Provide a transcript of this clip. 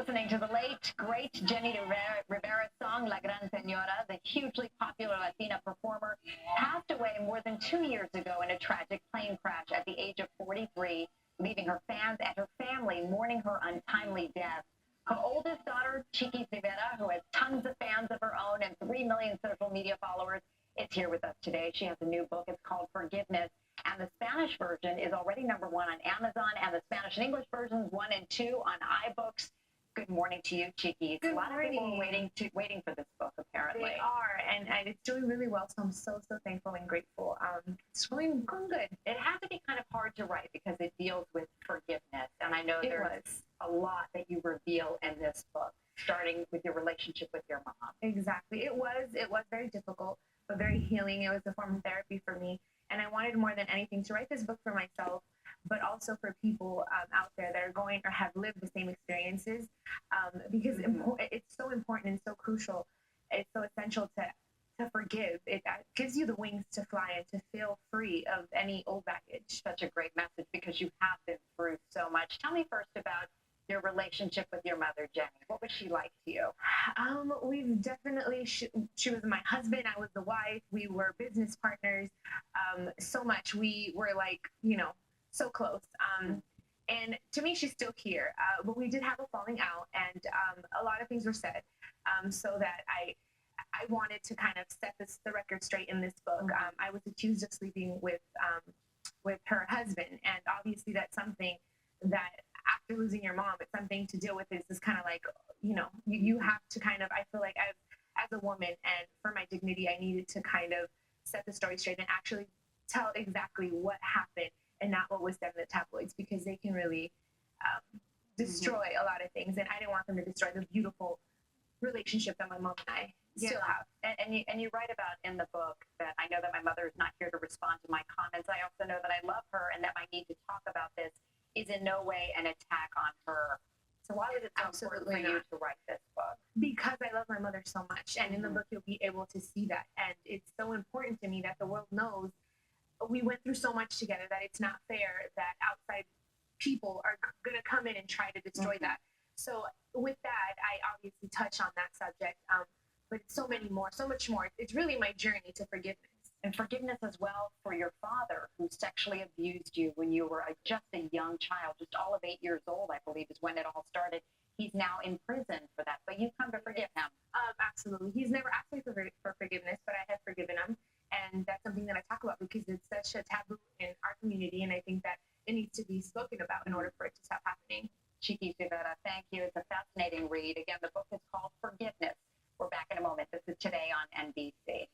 listening to the late, great Jenny Rivera's song, La Gran Senora. The hugely popular Latina performer passed away more than 2 years ago in a tragic plane crash at the age of 43, leaving her fans and her family mourning her untimely death. Her oldest daughter, Chiquis Rivera, who has tons of fans of her own and 3 million social media followers, is here with us today. She has a new book. It's called Forgiveness, and the Spanish version is already #1 on Amazon, and the Spanish and English versions 1 and 2 on iBooks. Good morning to you, Chiquis. Good a lot morning. of people waiting for this book, apparently. They are, and it's doing really well, so I'm so thankful and grateful. It's going good. It had to be kind of hard to write because it deals with forgiveness, and I know there's a lot that you reveal in this book, starting with your relationship with your mom. Exactly. It was very difficult, but very healing. It was a form of therapy for me, and I wanted more than anything to write this book for myself, but also for people out there that are going or have lived the same experiences, because it's so important and so crucial. It's so essential to forgive. It gives you the wings to fly and to feel free of any old baggage. Such a great message because you have been through so much. Tell me first about your relationship with your mother, Jenny. What was she like to you? We've definitely, she was my husband, I was the wife, we were business partners, so much. We were like, so close. And to me, she's still here, but we did have a falling out, and a lot of things were said, so that I wanted to kind of set the record straight in this book. I was accused of sleeping with her husband, and obviously that's something that after losing your mom, it's something to deal with. It's kind of like, you have to kind of, I feel like as a woman and for my dignity, I needed to kind of set the story straight and actually tell exactly what happened and not what was said in the tabloids, because they can really destroy a lot of things. And I didn't want them to destroy the beautiful relationship that my mom and I still have. And you write about in the book that I know that my mother is not here to respond to my comments. I also know that I love her and that my need to talk about this is in no way an attack on her. So why was it so important for you to write this book? Because I love my mother so much. And in the book, you'll be able to see that. And it's so important to me that the world knows we went through so much together that it's not fair that outside people are going to come in and try to destroy that. So with that, I obviously touch on that subject, but so much more. It's really my journey to forgiveness. And forgiveness as well for your father, who sexually abused you when you were just a young child, just all of 8 years old, I believe, is when it all started. He's now in prison for that, but you come to forgive him. Absolutely. He's never asked me for forgiveness, but I have forgiven him. And that's something that I talk about because it's such a taboo in our community, and I think that it needs to be spoken about in order for it to stop happening. Chiquis Rivera, thank you. It's a fascinating read. Again, the book is called Forgiveness. We're back in a moment. This is Today on NBC.